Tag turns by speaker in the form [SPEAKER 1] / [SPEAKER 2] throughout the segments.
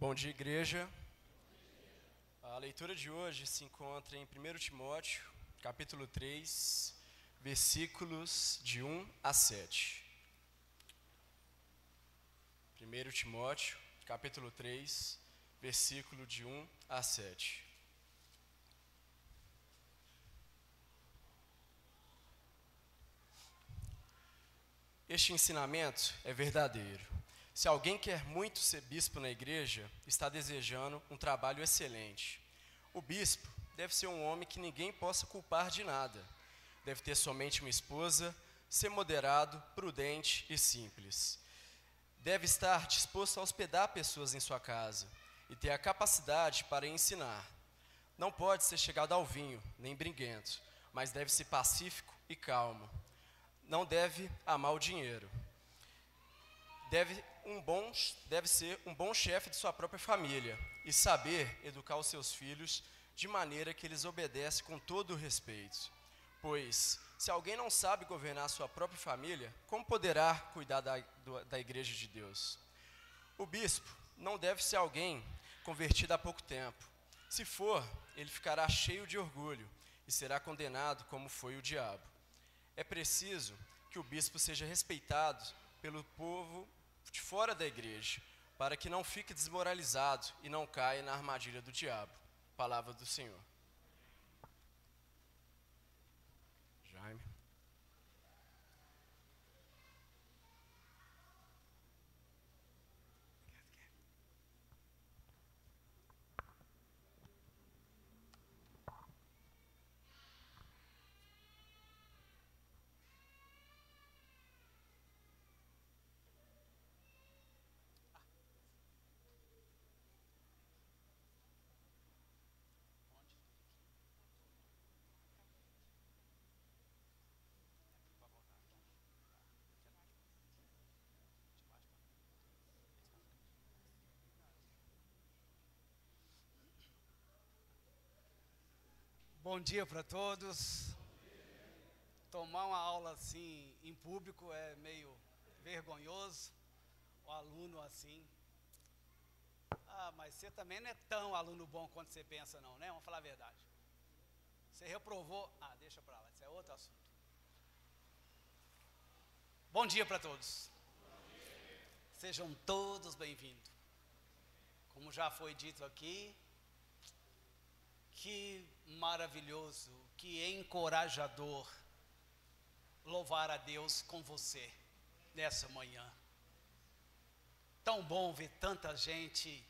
[SPEAKER 1] Bom dia, igreja. A leitura de hoje se encontra em 1 Timóteo, capítulo 3, versículos de 1 a 7. 1 Timóteo, capítulo 3, versículo de 1 a 7. Este ensinamento é verdadeiro. Se alguém quer muito ser bispo na igreja, está desejando um trabalho excelente. O bispo deve ser um homem que ninguém possa culpar de nada. Deve ter somente uma esposa, ser moderado, prudente e simples. Deve estar disposto a hospedar pessoas em sua casa e ter a capacidade para ensinar. Não pode ser chegado ao vinho, nem briguento, mas deve ser pacífico e calmo. Não deve amar o dinheiro. Deve ser um bom chefe de sua própria família e saber educar os seus filhos de maneira que eles obedecem com todo o respeito. Pois, se alguém não sabe governar sua própria família, como poderá cuidar da igreja de Deus? O bispo não deve ser alguém convertido há pouco tempo. Se for, ele ficará cheio de orgulho e será condenado como foi o diabo. É preciso que o bispo seja respeitado pelo povo de fora da igreja, para que não fique desmoralizado e não caia na armadilha do diabo. Palavra do Senhor. Jaime.
[SPEAKER 2] Bom dia para todos. Tomar uma aula assim em público é meio vergonhoso. O aluno assim. Mas você também não é tão aluno bom quanto você pensa não, né? Vamos falar a verdade. Você reprovou. Deixa para lá, isso é outro assunto. Bom dia para todos. Sejam todos bem-vindos. Como já foi dito aqui, que maravilhoso, que encorajador louvar a Deus com você nessa manhã. Tão bom ver tanta gente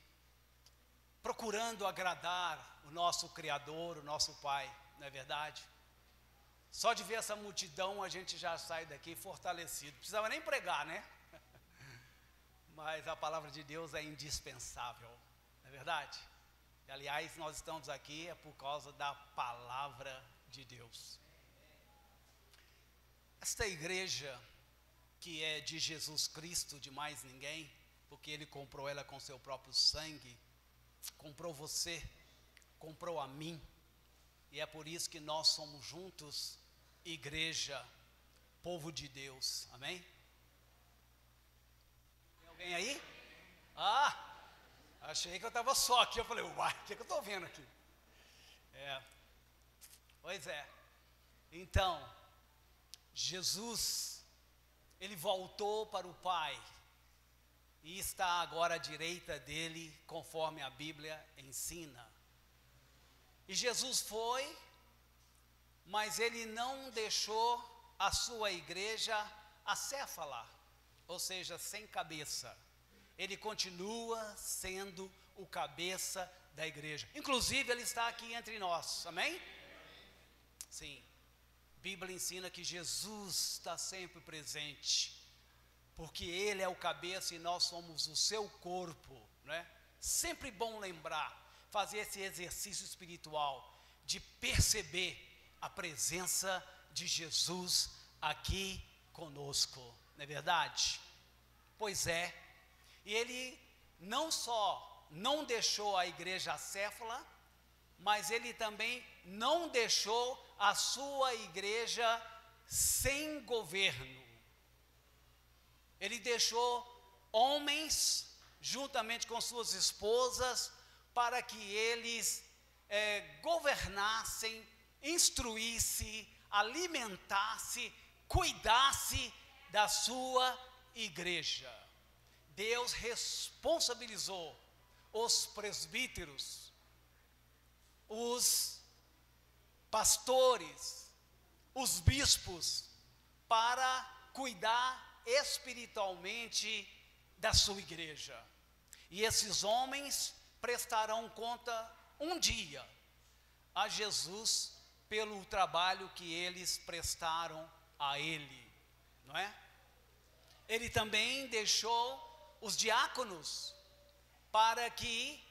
[SPEAKER 2] procurando agradar o nosso Criador, o nosso Pai, não é verdade? Só de ver essa multidão a gente já sai daqui fortalecido. Não precisava nem pregar, né? Mas a palavra de Deus é indispensável, não é verdade? E, aliás, nós estamos aqui por causa da palavra de Deus. Esta igreja, que é de Jesus Cristo, de mais ninguém, porque Ele comprou ela com seu próprio sangue, comprou você, comprou a mim, e é por isso que nós somos juntos, igreja, povo de Deus, amém? Tem alguém aí? Achei que eu estava só aqui, eu falei, uai, o que eu estou vendo aqui? Pois é, então, Jesus, Ele voltou para o Pai, e está agora à direita dEle, conforme a Bíblia ensina. E Jesus foi, mas Ele não deixou a sua igreja acéfala, ou seja, sem cabeça. Ele continua sendo o cabeça da igreja. Inclusive, Ele está aqui entre nós, amém? Sim, a Bíblia ensina que Jesus está sempre presente, porque Ele é o cabeça e nós somos o seu corpo, né? Sempre bom lembrar, fazer esse exercício espiritual, de perceber a presença de Jesus aqui conosco, não é verdade? Pois é. E Ele não só não deixou a igreja acéfala, mas Ele também não deixou a sua igreja sem governo. Ele deixou homens juntamente com suas esposas, para que eles governassem, instruíssem, alimentassem, cuidassem da sua igreja. Deus responsabilizou os presbíteros, os pastores, os bispos, para cuidar espiritualmente da sua igreja. E esses homens prestarão conta um dia a Jesus pelo trabalho que eles prestaram a Ele, não é? Ele também deixou os diáconos para que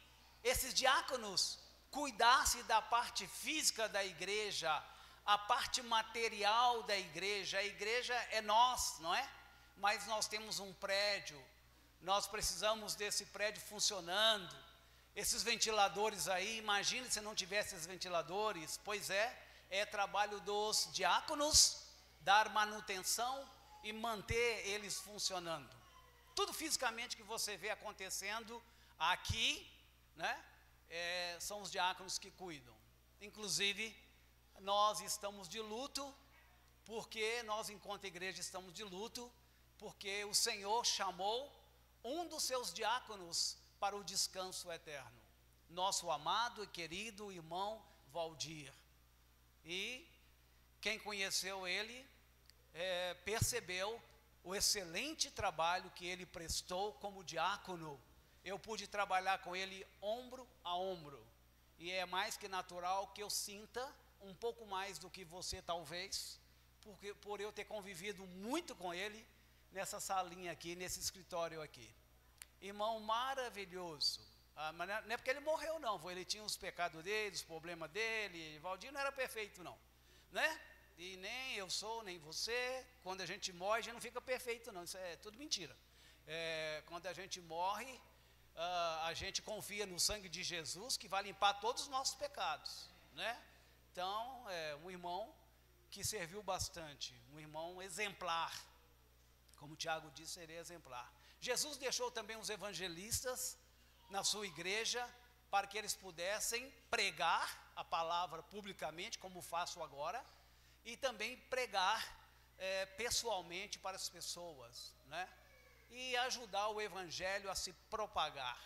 [SPEAKER 2] esses diáconos cuidassem da parte física da igreja, a parte material da igreja. A igreja é nós, não é? Mas nós temos um prédio, nós precisamos desse prédio funcionando. Esses ventiladores aí, imagine se não tivesse esses ventiladores. Pois é trabalho dos diáconos dar manutenção e manter eles funcionando. Tudo fisicamente que você vê acontecendo aqui, né, são os diáconos que cuidam. Inclusive, nós estamos de luto, porque nós, enquanto igreja, estamos de luto, porque o Senhor chamou um dos seus diáconos para o descanso eterno, nosso amado e querido irmão Valdir. E quem conheceu ele percebeu o excelente trabalho que ele prestou como diácono. Eu pude trabalhar com ele ombro a ombro, e é mais que natural que eu sinta um pouco mais do que você talvez, porque por eu ter convivido muito com ele nessa salinha aqui, nesse escritório aqui. Irmão maravilhoso. Mas não é porque ele morreu não, ele tinha os pecados dele, os problemas dele. Valdir não era perfeito não, né? E nem eu sou, nem você. Quando a gente morre, a gente não fica perfeito não, isso é tudo mentira. Quando a gente morre, a gente confia no sangue de Jesus, que vai limpar todos os nossos pecados, né? Então, um irmão que serviu bastante, um irmão exemplar, como o Tiago disse, seria exemplar. Jesus deixou também os evangelistas na sua igreja, para que eles pudessem pregar a palavra publicamente, como faço agora, e também pregar pessoalmente para as pessoas, né? E ajudar o evangelho a se propagar.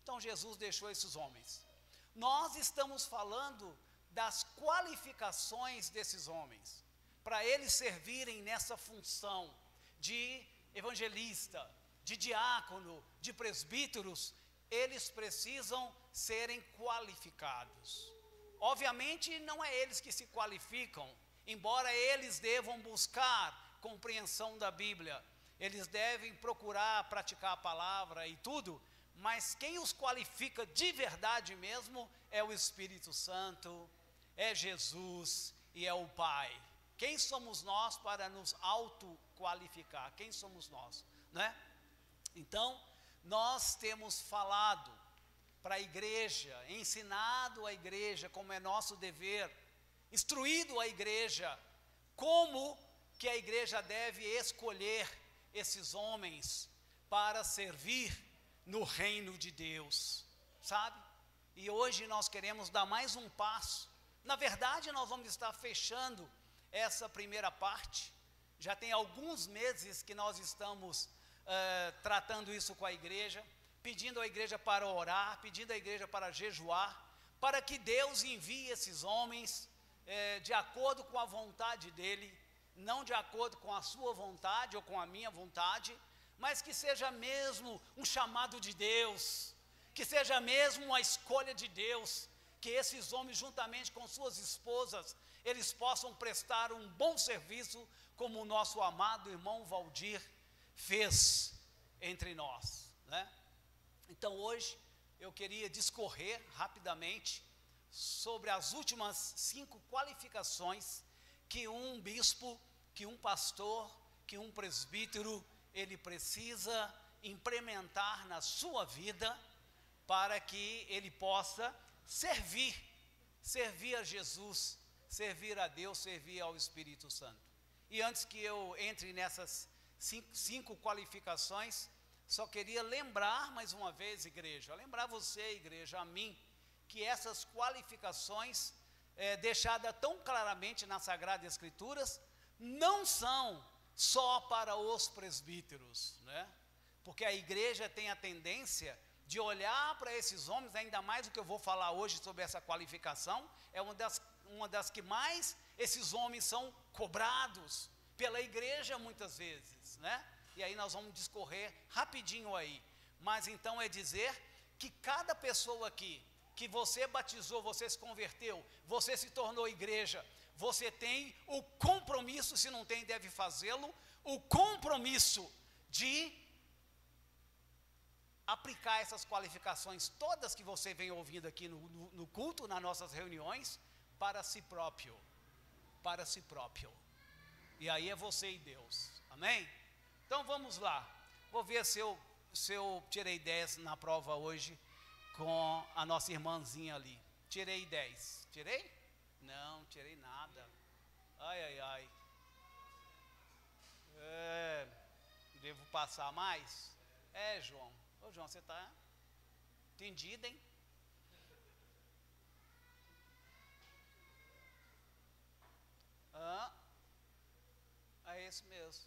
[SPEAKER 2] Então Jesus deixou esses homens. Nós estamos falando das qualificações desses homens, para eles servirem nessa função de evangelista, de diácono, de presbíteros. Eles precisam serem qualificados. Obviamente não é eles que se qualificam, embora eles devam buscar compreensão da Bíblia, eles devem procurar praticar a palavra e tudo, mas quem os qualifica de verdade mesmo é o Espírito Santo, é Jesus e é o Pai. Quem somos nós para nos autoqualificar? Quem somos nós, né? Então, nós temos falado para a igreja, ensinado a igreja como é nosso dever, instruído a igreja como que a igreja deve escolher esses homens para servir no reino de Deus, sabe? E hoje nós queremos dar mais um passo. Na verdade, nós vamos estar fechando essa primeira parte. Já tem alguns meses que nós estamos tratando isso com a igreja, pedindo a igreja para orar, pedindo a igreja para jejuar, para que Deus envie esses homens de acordo com a vontade dEle, não de acordo com a sua vontade ou com a minha vontade, mas que seja mesmo um chamado de Deus, que seja mesmo uma escolha de Deus, que esses homens, juntamente com suas esposas, eles possam prestar um bom serviço, como o nosso amado irmão Valdir fez entre nós, né? Então hoje eu queria discorrer rapidamente sobre as últimas 5 qualificações que um bispo, que um pastor, que um presbítero, ele precisa implementar na sua vida, para que ele possa servir a Jesus, servir a Deus, servir ao Espírito Santo. E antes que eu entre nessas 5 qualificações, só queria lembrar mais uma vez, igreja, lembrar você, igreja, a mim, que essas qualificações deixadas tão claramente nas Sagradas Escrituras não são só para os presbíteros, né? Porque a igreja tem a tendência de olhar para esses homens, ainda mais o que eu vou falar hoje sobre essa qualificação, é uma das que mais esses homens são cobrados pela igreja muitas vezes, né? E aí nós vamos discorrer rapidinho aí, mas então é dizer que cada pessoa aqui, que você batizou, você se converteu, você se tornou igreja, você tem o compromisso, se não tem, deve fazê-lo, o compromisso de aplicar essas qualificações todas que você vem ouvindo aqui no culto, nas nossas reuniões, para si próprio, e aí é você e Deus, amém? Então vamos lá, vou ver se eu tirei 10 na prova hoje, com a nossa irmãzinha ali, tirei 10, tirei? Não, tirei nada, ai, devo passar mais? João, ô João, você está entendido, hein? É isso mesmo,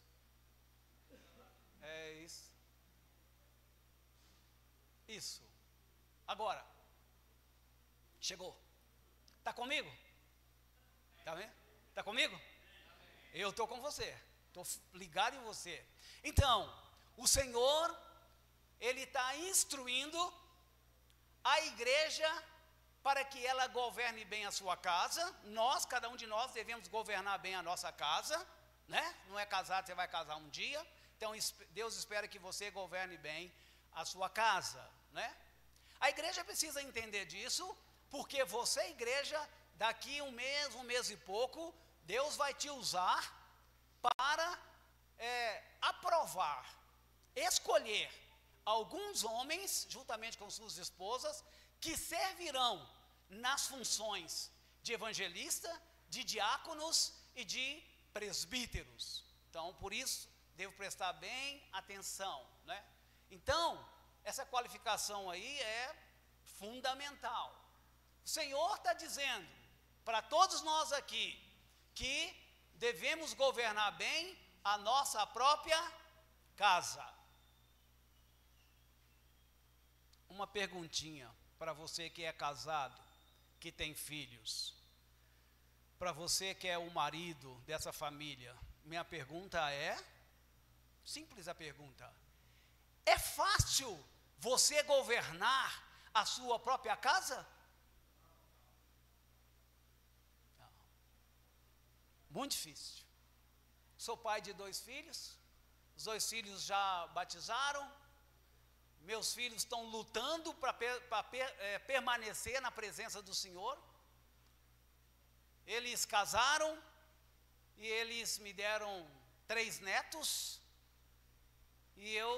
[SPEAKER 2] é isso, agora, chegou, está comigo? Está vendo? Está comigo? Eu estou com você, estou ligado em você. Então, o Senhor, Ele está instruindo a igreja para que ela governe bem a sua casa. Cada um de nós devemos governar bem a nossa casa, né? Não é casado, você vai casar um dia. Então, Deus espera que você governe bem a sua casa, né? A igreja precisa entender disso, porque você, igreja, daqui um mês e pouco, Deus vai te usar para aprovar, escolher alguns homens, juntamente com suas esposas, que servirão nas funções de evangelista, de diáconos e de presbíteros. Então, por isso, devo prestar bem atenção, né? Então, essa qualificação aí é fundamental. O Senhor está dizendo para todos nós aqui que devemos governar bem a nossa própria casa. Uma perguntinha para você que é casado, que tem filhos, para você que é o marido dessa família, minha pergunta é, simples a pergunta, é fácil você governar a sua própria casa? Não. Muito difícil. Sou pai de 2 filhos, os 2 filhos já batizaram, meus filhos estão lutando para permanecer na presença do Senhor. Eles casaram e eles me deram 3 netos, e eu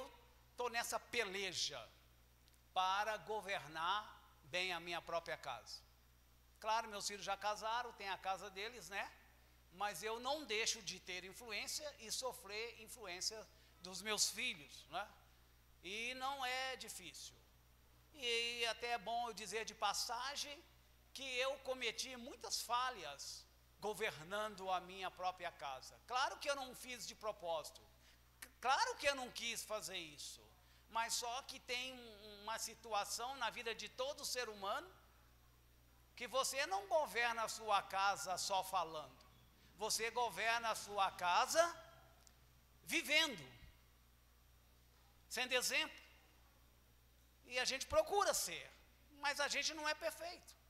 [SPEAKER 2] estou nessa peleja para governar bem a minha própria casa. Claro, meus filhos já casaram, tem a casa deles, né? Mas eu não deixo de ter influência e sofrer influência dos meus filhos, né? E não é difícil. E até é bom eu dizer de passagem que eu cometi muitas falhas governando a minha própria casa. Claro que eu não fiz de propósito, claro que eu não quis fazer isso, mas só que tem uma situação na vida de todo ser humano que você não governa a sua casa só falando, você governa a sua casa vivendo, sendo exemplo. E a gente procura ser, mas a gente não é perfeito.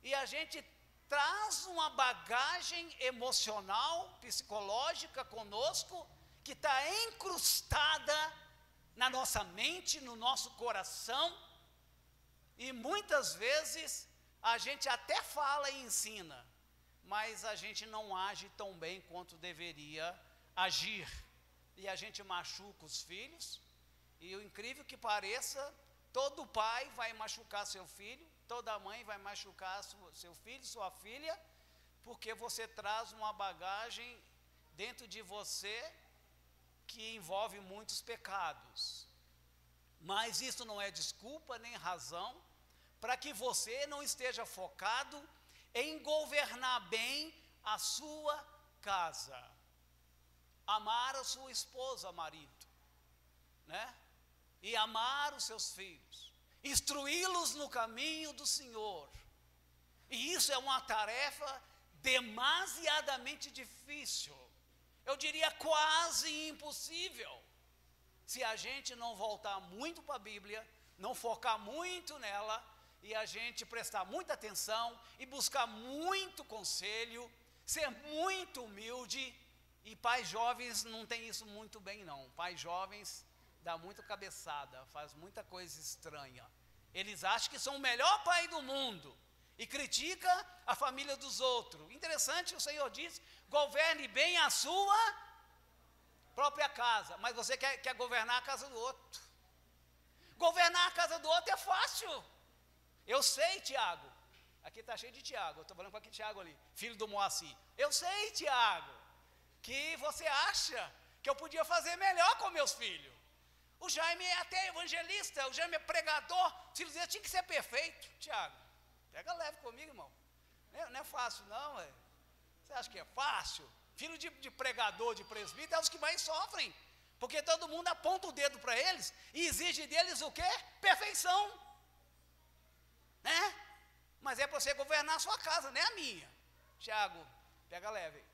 [SPEAKER 2] E a gente traz uma bagagem emocional, psicológica conosco, que está encrustada na nossa mente, no nosso coração, e muitas vezes a gente até fala e ensina, mas a gente não age tão bem quanto deveria agir, e a gente machuca os filhos, e o incrível que pareça, todo pai vai machucar seu filho, toda mãe vai machucar seu filho, sua filha, porque você traz uma bagagem dentro de você que envolve muitos pecados. Mas isso não é desculpa nem razão para que você não esteja focado em governar bem a sua casa. Amar a sua esposa, marido, né? E amar os seus filhos, instruí-los no caminho do Senhor. E isso é uma tarefa demasiadamente difícil, eu diria quase impossível, se a gente não voltar muito para a Bíblia, não focar muito nela, e a gente prestar muita atenção, e buscar muito conselho, ser muito humilde. E pais jovens não tem isso muito bem não, pais jovens dá muita cabeçada, faz muita coisa estranha, eles acham que são o melhor pai do mundo, e critica a família dos outros. Interessante, o Senhor diz, governe bem a sua própria casa, mas você quer governar a casa do outro. Governar a casa do outro é fácil, eu sei, Tiago, aqui está cheio de Tiago, eu estou falando com aquele Tiago ali, filho do Moacir, eu sei, Tiago, que você acha que eu podia fazer melhor com meus filhos. O Jaime é até evangelista, o Jaime é pregador, se ele dizer, tinha que ser perfeito. Tiago, pega leve comigo, irmão, não é fácil não, você acha que é fácil? Filho de pregador, de presbítero, é os que mais sofrem, porque todo mundo aponta o dedo para eles, e exige deles o quê? Perfeição, né? Mas é para você governar a sua casa, não é a minha. Tiago, pega leve.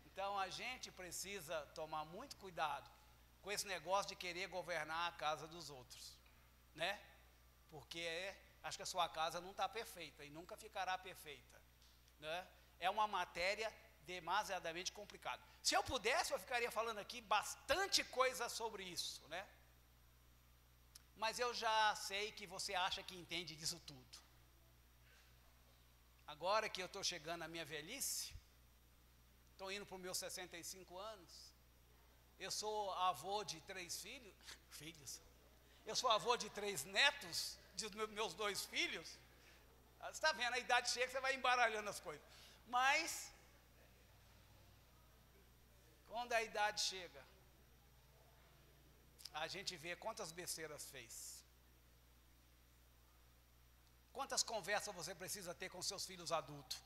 [SPEAKER 2] Então a gente precisa tomar muito cuidado com esse negócio de querer governar a casa dos outros, né? Porque acho que a sua casa não está perfeita e nunca ficará perfeita, né? É uma matéria demasiadamente complicada. Se eu pudesse, eu ficaria falando aqui bastante coisa sobre isso, né? Mas eu já sei que você acha que entende disso tudo. Agora que eu estou chegando à minha velhice, estou indo para os meus 65 anos, eu sou avô de 3 filhos, eu sou avô de 3 netos, de meus 2 filhos, você está vendo, a idade chega, você vai embaralhando as coisas, mas, quando a idade chega, a gente vê quantas besteiras fez, quantas conversas você precisa ter com seus filhos adultos,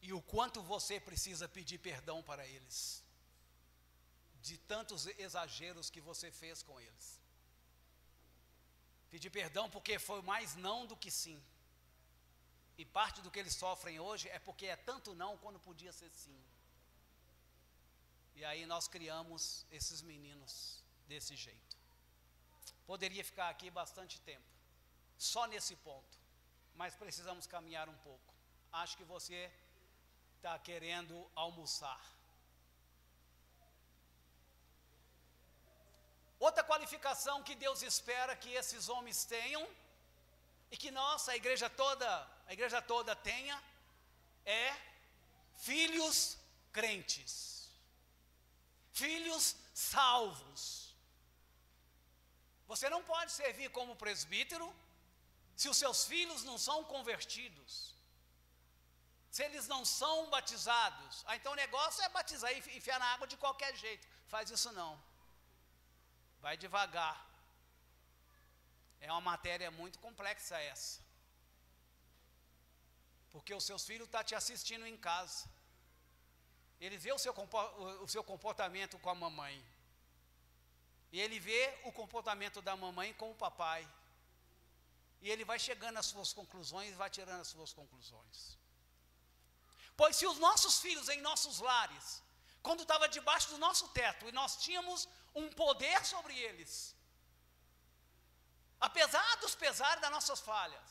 [SPEAKER 2] e o quanto você precisa pedir perdão para eles, de tantos exageros que você fez com eles. Pedir perdão porque foi mais não do que sim, e parte do que eles sofrem hoje é porque é tanto não quando podia ser sim. E aí nós criamos esses meninos desse jeito. Poderia ficar aqui bastante tempo, só nesse ponto, mas precisamos caminhar um pouco. Acho que você está querendo almoçar. Outra qualificação que Deus espera que esses homens tenham, e que nós, a igreja toda tenha, é filhos crentes, filhos salvos. Você não pode servir como presbítero se os seus filhos não são convertidos, se eles não são batizados. Então o negócio é batizar e enfiar na água de qualquer jeito. Faz isso não, vai devagar. É uma matéria muito complexa essa, porque os seus filhos estão te assistindo em casa, ele vê o seu comportamento com a mamãe, e ele vê o comportamento da mamãe com o papai, e ele vai chegando às suas conclusões, vai tirando as suas conclusões. Pois se os nossos filhos em nossos lares, quando estava debaixo do nosso teto, e nós tínhamos um poder sobre eles, apesar dos pesares das nossas falhas,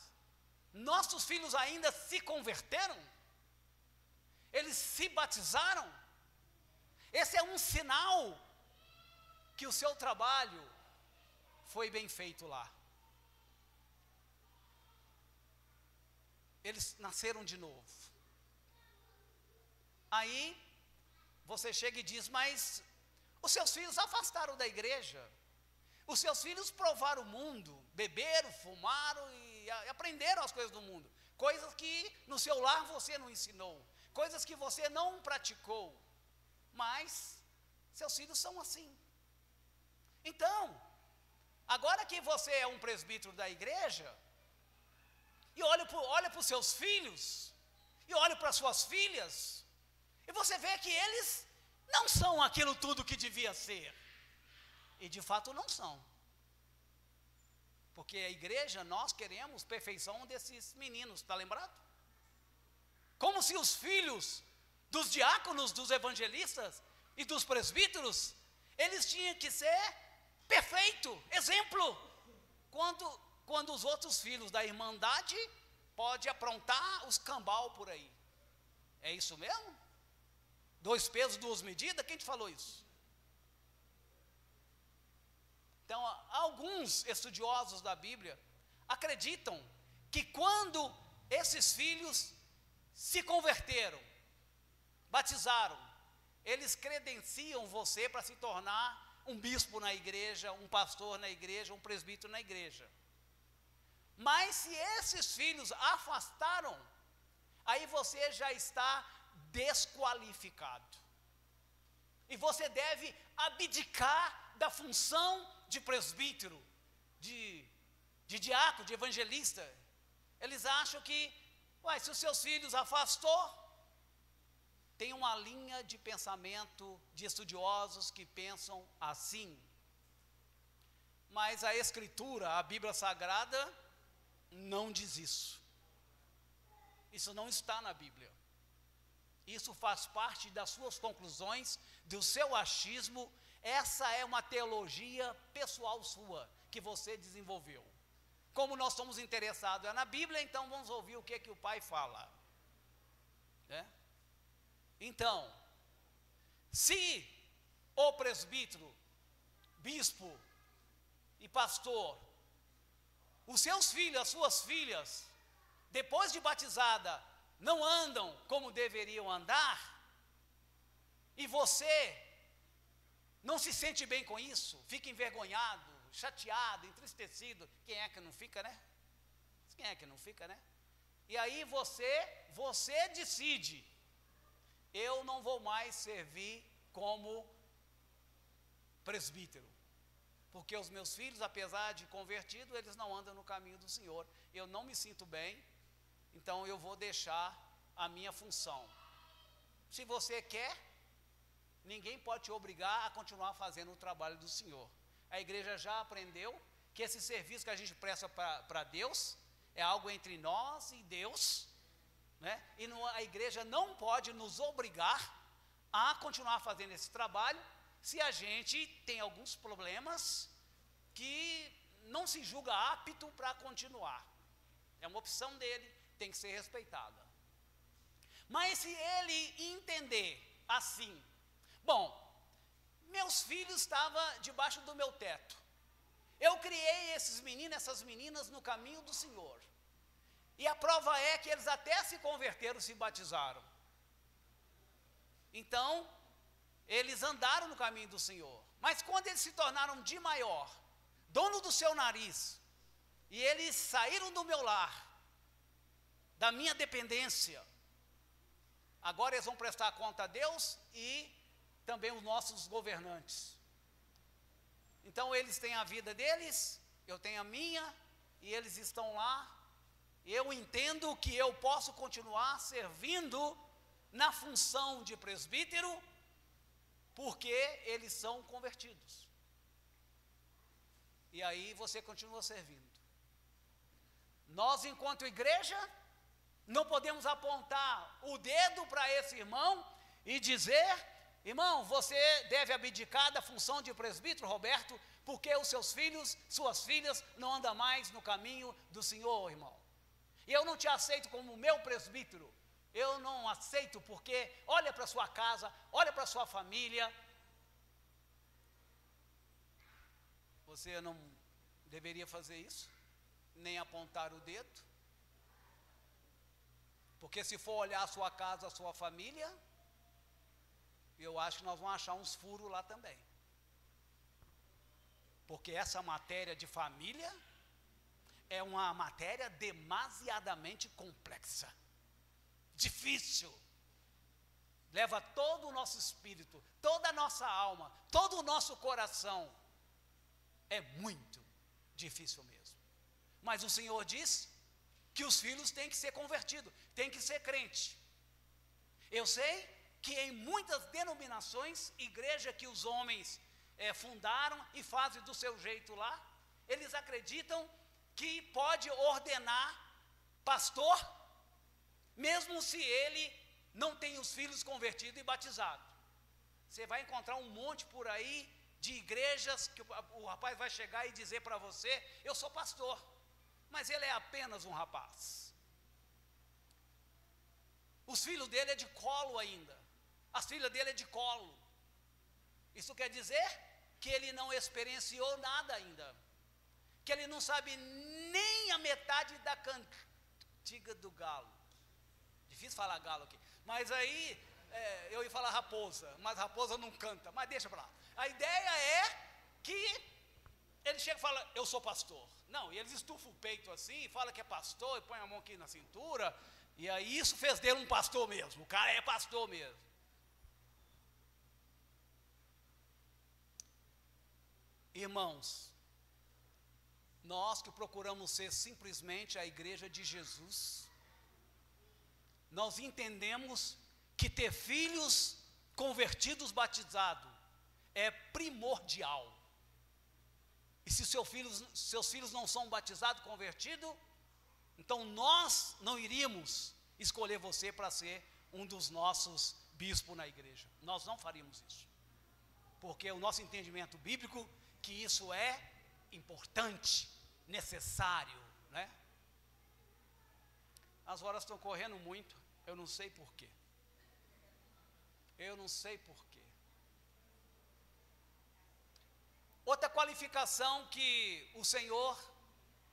[SPEAKER 2] nossos filhos ainda se converteram, eles se batizaram, esse é um sinal que o seu trabalho foi bem feito lá. Eles nasceram de novo. Aí você chega e diz, mas os seus filhos afastaram da igreja, os seus filhos provaram o mundo, beberam, fumaram e aprenderam as coisas do mundo, coisas que no seu lar você não ensinou, coisas que você não praticou, mas seus filhos são assim. Então, Agora que você é um presbítero da igreja, e olha para os seus filhos, e olha para as suas filhas, e você vê que eles não são aquilo tudo que devia ser. E de fato não são. Porque a igreja, nós queremos perfeição desses meninos, está lembrado? Como se os filhos dos diáconos, dos evangelistas e dos presbíteros, eles tinham que ser perfeito, exemplo. Quando os outros filhos da irmandade podem aprontar os cambal por aí. É isso mesmo? 2 pesos, 2 medidas? Quem te falou isso? Então, alguns estudiosos da Bíblia acreditam que quando esses filhos se converteram, batizaram, eles credenciam você para se tornar um bispo na igreja, um pastor na igreja, um presbítero na igreja. Mas se esses filhos afastaram, aí você já está desqualificado. E você deve abdicar da função de presbítero, de diácono, de evangelista. Eles acham que, se os seus filhos afastou, tem uma linha de pensamento de estudiosos que pensam assim. Mas a Escritura, a Bíblia Sagrada, não diz isso. Isso não está na Bíblia. Isso faz parte das suas conclusões, do seu achismo. Essa é uma teologia pessoal sua, que você desenvolveu. Como nós estamos interessados na Bíblia, então vamos ouvir o que o Pai fala. Então, se o presbítero, bispo e pastor, os seus filhos, as suas filhas, depois de batizada, não andam como deveriam andar, e você não se sente bem com isso, fica envergonhado, chateado, entristecido, quem é que não fica, né? Quem é que não fica, né? E aí você decide, eu não vou mais servir como presbítero, porque os meus filhos, apesar de convertidos, eles não andam no caminho do Senhor, eu não me sinto bem, então eu vou deixar a minha função. Se você quer, ninguém pode te obrigar a continuar fazendo o trabalho do Senhor. A igreja já aprendeu que esse serviço que a gente presta para Deus é algo entre nós e Deus, né? E a igreja não pode nos obrigar a continuar fazendo esse trabalho se a gente tem alguns problemas que não se julga apto para continuar. É uma opção dele, tem que ser respeitada. Mas se ele entender assim, bom, meus filhos estavam debaixo do meu teto, eu criei esses meninos, essas meninas no caminho do Senhor, e a prova é que eles até se converteram, se batizaram. Então, eles andaram no caminho do Senhor, mas quando eles se tornaram de maior, dono do seu nariz, e eles saíram do meu lar, da minha dependência, agora eles vão prestar conta a Deus e também os nossos governantes. Então eles têm a vida deles, eu tenho a minha, e eles estão lá. Eu entendo que eu posso continuar servindo na função de presbítero, porque eles são convertidos. E aí você continua servindo. Nós, enquanto igreja, não podemos apontar o dedo para esse irmão e dizer: irmão, você deve abdicar da função de presbítero, Roberto, porque os seus filhos, suas filhas não andam mais no caminho do Senhor, irmão. E eu não te aceito como meu presbítero. Eu não aceito porque olha para sua casa, olha para sua família. Você não deveria fazer isso, nem apontar o dedo. Porque se for olhar a sua casa, a sua família, eu acho que nós vamos achar uns furos lá também. Porque essa matéria de família é uma matéria demasiadamente complexa, difícil. Leva todo o nosso espírito, toda a nossa alma, todo o nosso coração. É muito, difícil mesmo. Mas o Senhor diz que os filhos têm que ser convertidos, têm que ser crente. Eu sei que em muitas denominações, igreja que os homens fundaram e fazem do seu jeito lá, eles acreditam que pode ordenar pastor, mesmo se ele não tem os filhos convertidos e batizados. Você vai encontrar um monte por aí de igrejas que o rapaz vai chegar e dizer para você: eu sou pastor, mas ele é apenas um rapaz. Os filhos dele é de colo ainda, as filhas dele é de colo. Isso quer dizer que ele não experienciou nada ainda, que ele não sabe nem a metade da cantiga do galo. Difícil falar galo aqui, mas aí eu ia falar raposa, mas raposa não canta, mas deixa para lá. A ideia é que ele chega e fala: eu sou pastor. Não, e eles estufam o peito assim, fala que é pastor, e põe a mão aqui na cintura, e aí isso fez dele um pastor mesmo, o cara é pastor mesmo. Irmãos, nós que procuramos ser simplesmente a igreja de Jesus, nós entendemos que ter filhos convertidos, batizados, é primordial. E se seus filhos não são batizados, convertidos, então nós não iríamos escolher você para ser um dos nossos bispos na igreja. Nós não faríamos isso. Porque o nosso entendimento bíblico, que isso é importante, necessário, né? As horas estão correndo muito, eu não sei porquê. Eu não sei porquê. Outra qualificação que o Senhor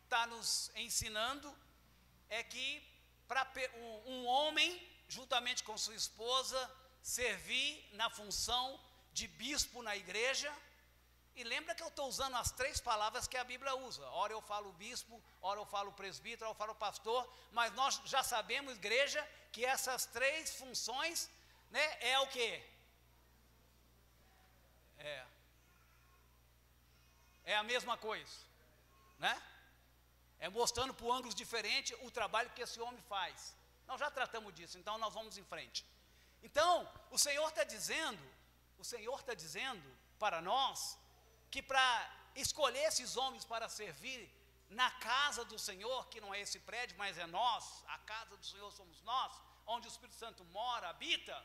[SPEAKER 2] está nos ensinando é que para um homem, juntamente com sua esposa, servir na função de bispo na igreja. E lembra que eu estou usando as 3 palavras que a Bíblia usa. Ora eu falo bispo, ora eu falo presbítero, ora eu falo pastor. Mas nós já sabemos, igreja, que essas 3 funções, né, é o quê? É a mesma coisa, né? É mostrando por ângulos diferentes o trabalho que esse homem faz. Nós já tratamos disso, então nós vamos em frente. Então, o Senhor está dizendo para nós que para escolher esses homens para servir na casa do Senhor, que não é esse prédio, mas é nós, a casa do Senhor somos nós, onde o Espírito Santo mora, habita,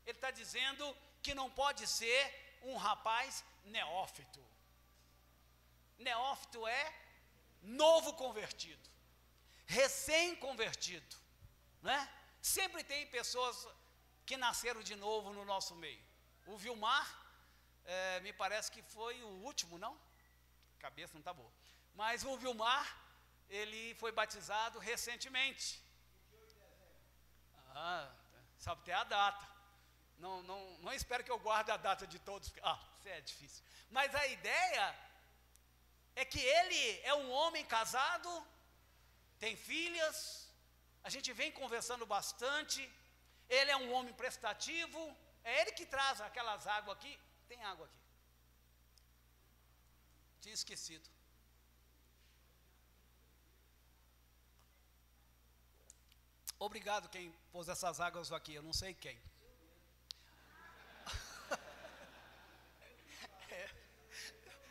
[SPEAKER 2] ele está dizendo que não pode ser um rapaz neófito. Neófito é novo convertido, recém-convertido, né? Sempre tem pessoas que nasceram de novo no nosso meio. O Vilmar, me parece que foi o último, não? Cabeça não está boa. Mas o Vilmar, ele foi batizado recentemente. Sabe até a data. Não espero que eu guarde a data de todos. Isso é difícil. Mas a ideia é que ele é um homem casado, tem filhas, a gente vem conversando bastante, ele é um homem prestativo, é ele que traz aquelas águas aqui. Tem água aqui. Tinha esquecido. Obrigado quem pôs essas águas aqui, eu não sei quem.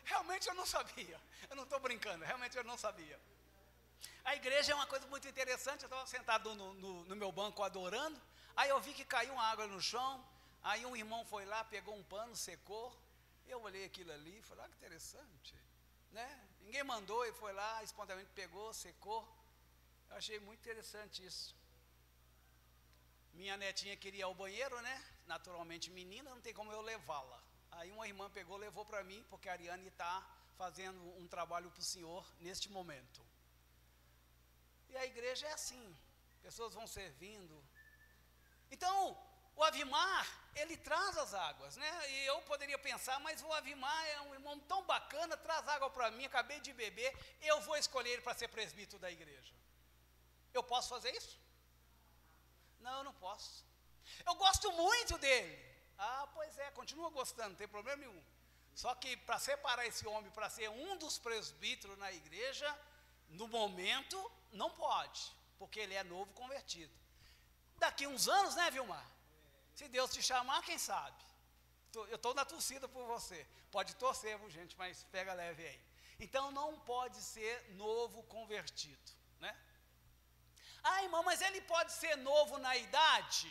[SPEAKER 2] Realmente eu não sabia. Eu não estou brincando, realmente eu não sabia. A igreja é uma coisa muito interessante. Eu estava sentado no meu banco adorando. Aí eu vi que caiu uma água no chão. Aí um irmão foi lá, pegou um pano, secou. Eu olhei aquilo ali e falei: que interessante, né? Ninguém mandou, ele foi lá, espontaneamente pegou, secou. Eu achei muito interessante isso. Minha netinha queria ir ao banheiro, né? Naturalmente menina, não tem como eu levá-la. Aí uma irmã pegou, levou para mim, porque a Ariane está fazendo um trabalho para o Senhor neste momento. E a igreja é assim, pessoas vão servindo. Então, o Avimar, ele traz as águas, né? E eu poderia pensar, mas o Avimar é um irmão tão bacana, traz água para mim, acabei de beber, eu vou escolher ele para ser presbítero da igreja. Eu posso fazer isso? Não, eu não posso. Eu gosto muito dele. Pois é, continua gostando, não tem problema nenhum. Só que para separar esse homem para ser um dos presbíteros na igreja, no momento, não pode, porque ele é novo convertido. Daqui uns anos, né, Vilmar? Se Deus te chamar, quem sabe? Eu estou na torcida por você. Pode torcer, viu, gente, mas pega leve aí. Então não pode ser novo convertido, né? Ah, irmão, mas ele pode ser novo na idade?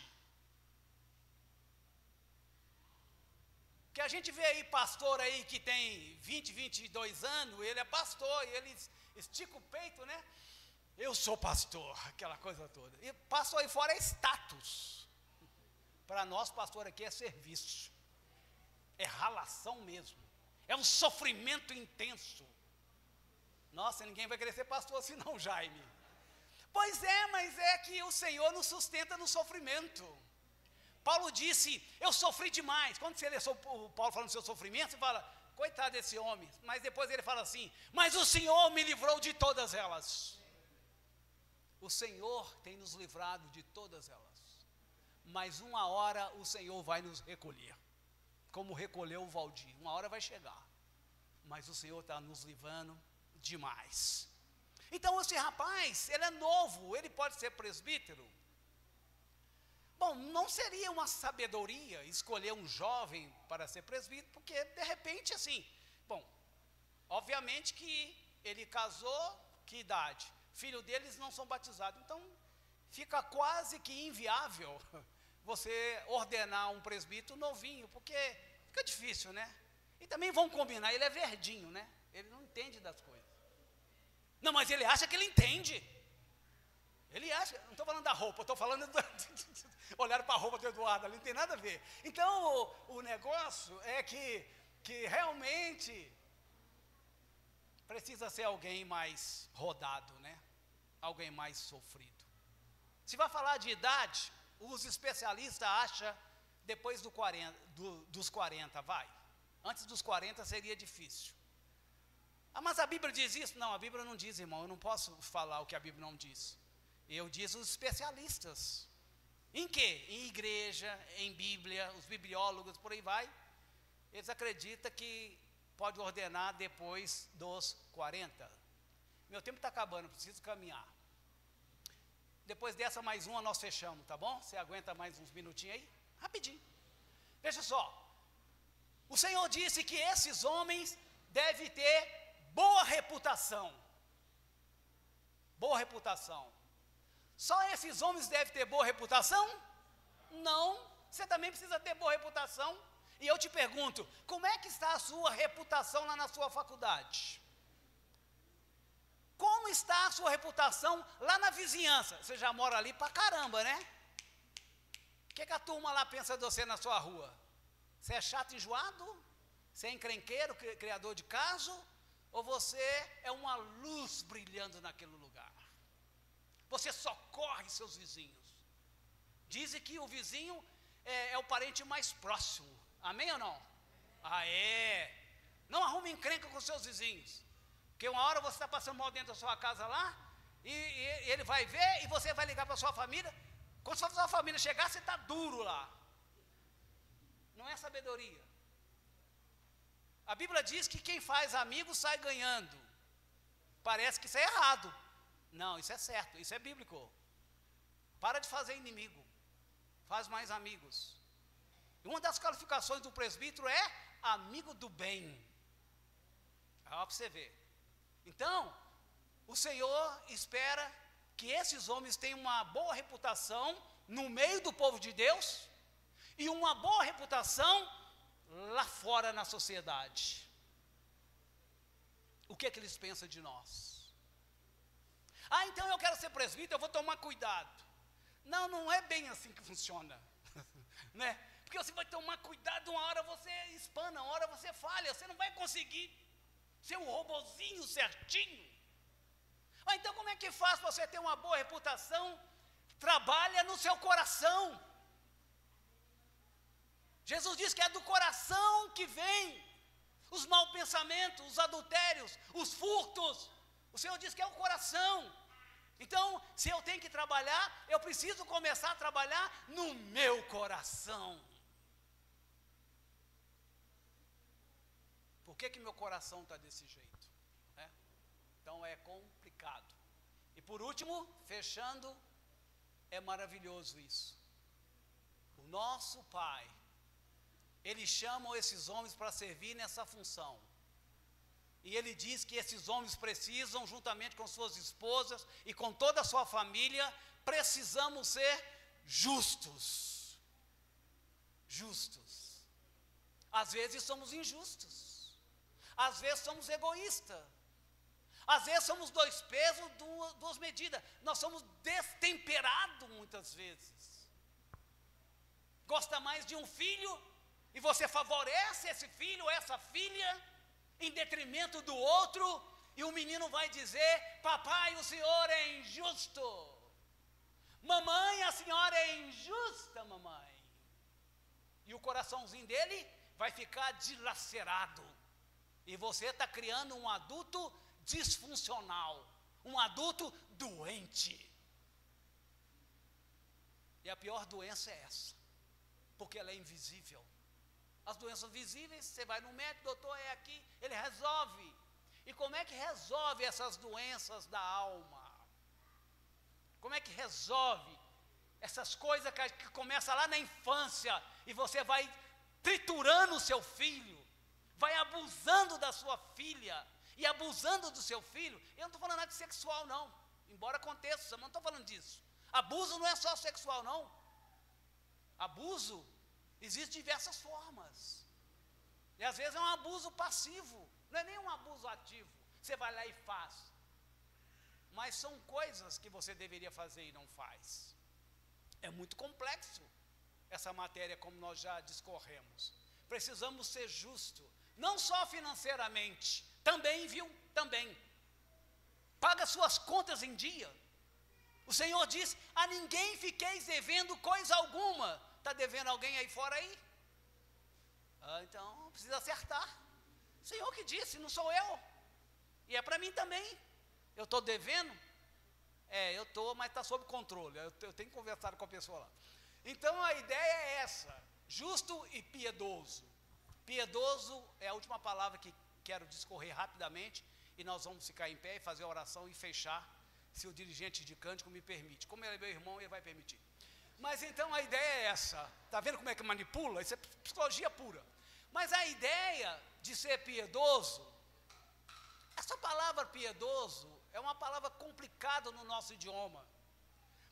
[SPEAKER 2] Que a gente vê aí pastor aí que tem 20, 22 anos, ele é pastor, e ele estica o peito, né? Eu sou pastor, aquela coisa toda. E pastor aí fora é status. Para nós, pastor aqui é serviço. É ralação mesmo. É um sofrimento intenso. Nossa, ninguém vai querer ser pastor assim não, Jaime. Pois é, mas é que o Senhor nos sustenta no sofrimento. Paulo disse, eu sofri demais. Quando você lê o Paulo falando do seu sofrimento, você fala, coitado desse homem. Mas depois ele fala assim, mas o Senhor me livrou de todas elas. O Senhor tem nos livrado de todas elas. Mas uma hora o Senhor vai nos recolher. Como recolheu o Valdir. Uma hora vai chegar. Mas o Senhor está nos livrando demais. Então esse rapaz, ele é novo, ele pode ser presbítero? Bom, não seria uma sabedoria escolher um jovem para ser presbítero, porque de repente assim, bom, obviamente que ele casou, que idade? Filho deles não são batizados, então fica quase que inviável você ordenar um presbítero novinho, porque fica difícil, né? E também vão combinar, ele é verdinho, né? Ele não entende das coisas. Não, mas ele acha que ele entende. Ele acha, não estou falando da roupa, estou falando olharam para a roupa do Eduardo ali, não tem nada a ver. Então o negócio é que realmente precisa ser alguém mais rodado, né? Alguém mais sofrido. Se vai falar de idade, os especialistas acham depois dos 40, vai. Antes dos 40 seria difícil. Ah, mas a Bíblia diz isso? Não, a Bíblia não diz, irmão, eu não posso falar o que a Bíblia não diz. Eu diz os especialistas. Em quê? Em igreja, em Bíblia, os bibliólogos, por aí vai. Eles acreditam que pode ordenar depois dos 40. Meu tempo está acabando, preciso caminhar. Depois dessa mais uma nós fechamos, tá bom? Você aguenta mais uns minutinhos aí? Rapidinho. Veja só. O Senhor disse que esses homens devem ter boa reputação. Boa reputação. Só esses homens devem ter boa reputação? Não. Você também precisa ter boa reputação. E eu te pergunto, como é que está a sua reputação lá na sua faculdade? Como está a sua reputação lá na vizinhança? Você já mora ali pra caramba, né? O que a turma lá pensa de você na sua rua? Você é chato, enjoado? Você é encrenqueiro, criador de caso? Ou você é uma luz brilhando naquele lugar? Você socorre seus vizinhos. Dizem que o vizinho é o parente mais próximo. Amém ou não? Ah, é. Não arrume encrenca com seus vizinhos. Porque uma hora você está passando mal dentro da sua casa lá, e ele vai ver, e você vai ligar para a sua família. Quando a sua família chegar, você está duro lá. Não é sabedoria. A Bíblia diz que quem faz amigos sai ganhando. Parece que isso é errado. Não, isso é certo, isso é bíblico. Para de fazer inimigo. Faz mais amigos. E uma das qualificações do presbítero é amigo do bem. Olha para você ver. Então, o Senhor espera que esses homens tenham uma boa reputação no meio do povo de Deus e uma boa reputação lá fora na sociedade. O que é que eles pensam de nós? Ah, então eu quero ser presbítero, eu vou tomar cuidado. Não, não é bem assim que funciona. Né? Porque você vai tomar cuidado, uma hora você espana, uma hora você falha, você não vai conseguir ser um robozinho certinho. Ah, então como é que faz para você ter uma boa reputação? Trabalha no seu coração. Jesus diz que é do coração que vem os maus pensamentos, os adultérios, os furtos. O Senhor diz que é o coração. Então, se eu tenho que trabalhar, eu preciso começar a trabalhar no meu coração. Por que meu coração está desse jeito? Né? Então é complicado. E por último, fechando, é maravilhoso isso. O nosso Pai, Ele chama esses homens para servir nessa função. E Ele diz que esses homens precisam, juntamente com suas esposas e com toda a sua família, precisamos ser justos. Justos. Às vezes somos injustos. Às vezes somos egoístas. Às vezes somos dois pesos, duas medidas. Nós somos destemperados muitas vezes. Gosta mais de um filho e você favorece esse filho ou essa filha em detrimento do outro, e o menino vai dizer: papai, o senhor é injusto. Mamãe, a senhora é injusta, mamãe. E o coraçãozinho dele vai ficar dilacerado. E você está criando um adulto disfuncional, um adulto doente. E a pior doença é essa, porque ela é invisível. As doenças visíveis, você vai no médico, doutor, é aqui, ele resolve. E como é que resolve essas doenças da alma? Como é que resolve essas coisas que começam lá na infância e você vai triturando o seu filho, vai abusando da sua filha e abusando do seu filho? Eu não estou falando nada de sexual não, embora aconteça, mas não estou falando disso. Abuso não é só sexual não. Abuso existem diversas formas. E às vezes é um abuso passivo, não é nem um abuso ativo. Você vai lá e faz. Mas são coisas que você deveria fazer e não faz. É muito complexo essa matéria, como nós já discorremos. Precisamos ser justos, não só financeiramente, também, viu? Também. Paga suas contas em dia. O Senhor diz: a ninguém fiqueis devendo coisa alguma. Está devendo alguém aí fora aí? Então precisa acertar. O Senhor que disse, não sou eu. E é para mim também. Eu estou devendo? Eu estou, mas está sob controle. Eu tenho conversado com a pessoa lá. Então a ideia é essa: justo e piedoso. Piedoso é a última palavra que quero discorrer rapidamente. E nós vamos ficar em pé e fazer a oração e fechar, se o dirigente de cântico me permite. Como ele é meu irmão, ele vai permitir. Mas então a ideia é essa. Está vendo como é que manipula? Isso é psicologia pura. Mas a ideia de ser piedoso, essa palavra piedoso é uma palavra complicada no nosso idioma.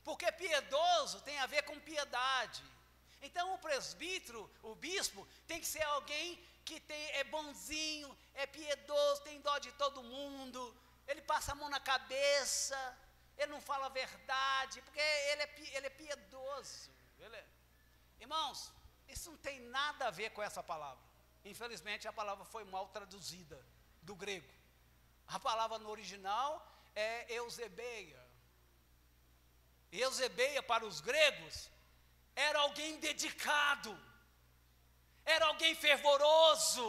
[SPEAKER 2] Porque piedoso tem a ver com piedade. Então o presbítero, o bispo, tem que ser alguém que é bonzinho, é piedoso, tem dó de todo mundo. Ele passa a mão na cabeça. Ele não fala a verdade, porque ele é piedoso. Irmãos, isso não tem nada a ver com essa palavra. Infelizmente a palavra foi mal traduzida do grego. A palavra no original é eusebeia. Eusebeia para os gregos era alguém dedicado, era alguém fervoroso.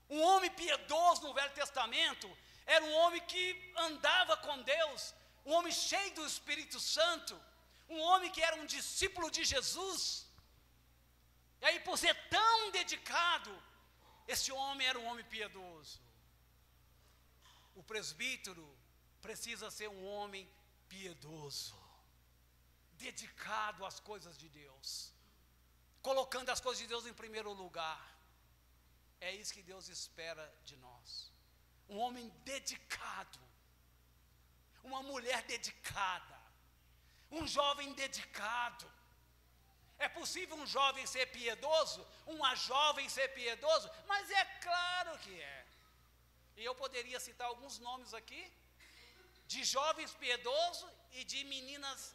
[SPEAKER 2] Um homem piedoso no Velho Testamento era um homem que andava com Deus, um homem cheio do Espírito Santo, um homem que era um discípulo de Jesus. E aí, por ser tão dedicado, esse homem era um homem piedoso. O presbítero precisa ser um homem piedoso, dedicado às coisas de Deus, colocando as coisas de Deus em primeiro lugar. É isso que Deus espera de nós. Um homem dedicado, uma mulher dedicada, um jovem dedicado. É possível um jovem ser piedoso, uma jovem ser piedoso? Mas é claro que é. E eu poderia citar alguns nomes aqui, de jovens piedosos e de meninas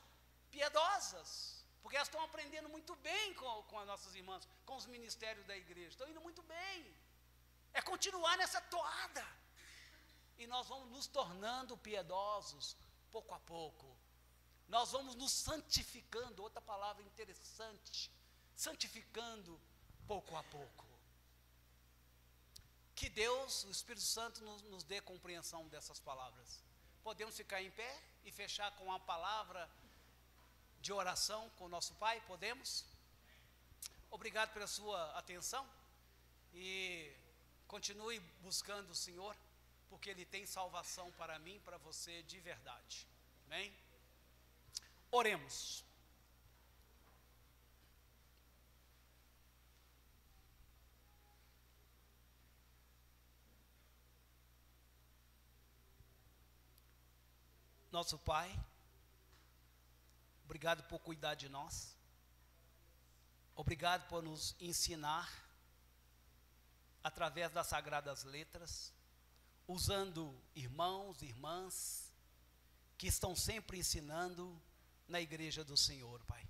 [SPEAKER 2] piedosas, porque elas estão aprendendo muito bem com as nossas irmãs, com os ministérios da igreja, estão indo muito bem. É continuar nessa toada. E nós vamos nos tornando piedosos, pouco a pouco. Nós vamos nos santificando, outra palavra interessante, santificando pouco a pouco. Que Deus, o Espírito Santo, nos dê compreensão dessas palavras. Podemos ficar em pé e fechar com a palavra de oração com o nosso Pai? Podemos? Obrigado pela sua atenção. E Continue buscando o Senhor, porque Ele tem salvação para mim e para você de verdade. Amém? Oremos. Nosso Pai, obrigado por cuidar de nós. Obrigado por nos ensinar através das sagradas letras, usando irmãos, irmãs, que estão sempre ensinando na igreja do Senhor, Pai.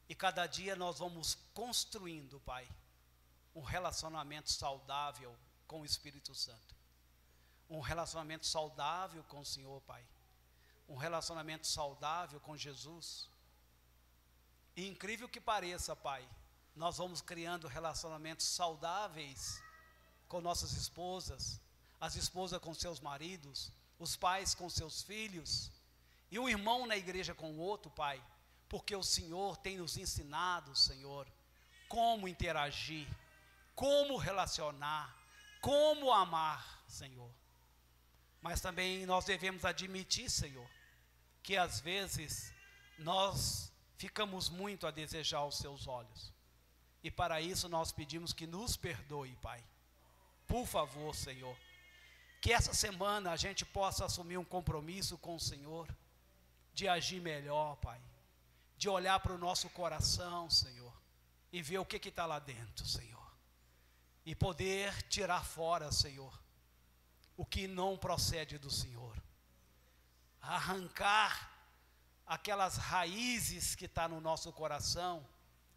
[SPEAKER 2] E cada dia nós vamos construindo, Pai, um relacionamento saudável com o Espírito Santo. Um relacionamento saudável com o Senhor, Pai. Um relacionamento saudável com Jesus. E incrível que pareça, Pai, nós vamos criando relacionamentos saudáveis com nossas esposas, as esposas com seus maridos, os pais com seus filhos, e um irmão na igreja com o outro, Pai, porque o Senhor tem nos ensinado, Senhor, como interagir, como relacionar, como amar, Senhor. Mas também nós devemos admitir, Senhor, que às vezes nós ficamos muito a desejar aos seus olhos. E para isso nós pedimos que nos perdoe, Pai. Por favor, Senhor, que essa semana a gente possa assumir um compromisso com o Senhor, de agir melhor, Pai, de olhar para o nosso coração, Senhor, e ver o que está lá dentro, Senhor, e poder tirar fora, Senhor, o que não procede do Senhor, arrancar aquelas raízes que estão no nosso coração,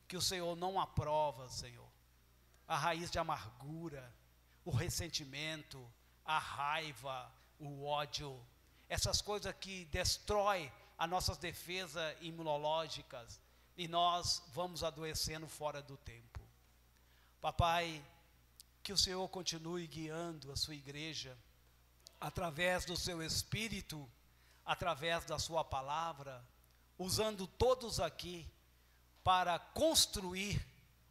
[SPEAKER 2] que o Senhor não aprova, Senhor, a raiz de amargura, o ressentimento, a raiva, o ódio, essas coisas que destroem as nossas defesas imunológicas, e nós vamos adoecendo fora do tempo. Papai, que o Senhor continue guiando a sua igreja, através do seu Espírito, através da sua palavra, usando todos aqui, para construir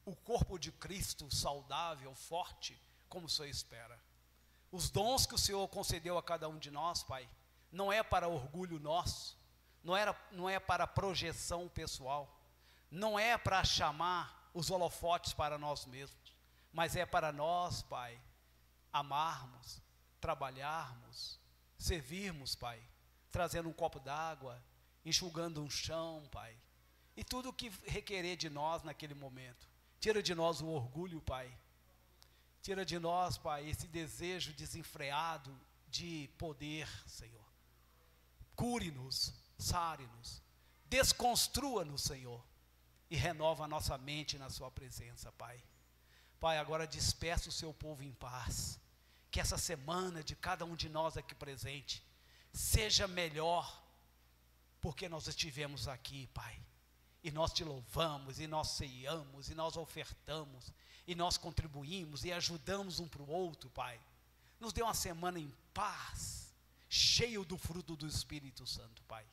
[SPEAKER 2] o corpo de Cristo saudável, forte, como o Senhor espera. Os dons que o Senhor concedeu a cada um de nós, Pai, não é para orgulho nosso, não é para projeção pessoal, não é para chamar os holofotes para nós mesmos, mas é para nós, Pai, amarmos, trabalharmos, servirmos, Pai, trazendo um copo d'água, enxugando um chão, Pai, e tudo o que requerer de nós naquele momento. Tira de nós o orgulho, Pai. Tira de nós, Pai, esse desejo desenfreado de poder, Senhor. Cure-nos, sare-nos, desconstrua-nos, Senhor, e renova a nossa mente na sua presença, Pai. Pai, agora despeça o seu povo em paz. Que essa semana de cada um de nós aqui presente seja melhor, porque nós estivemos aqui, Pai. E nós te louvamos, e nós ceiamos, e nós ofertamos, e nós contribuímos, e ajudamos um para o outro, Pai. Nos dê uma semana em paz, cheio do fruto do Espírito Santo, Pai.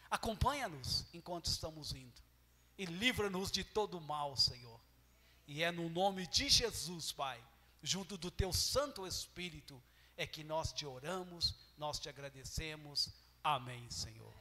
[SPEAKER 2] Acompanha-nos enquanto estamos indo, e livra-nos de todo o mal, Senhor. E é no nome de Jesus, Pai, junto do Teu Santo Espírito, é que nós te oramos, nós te agradecemos. Amém, Senhor.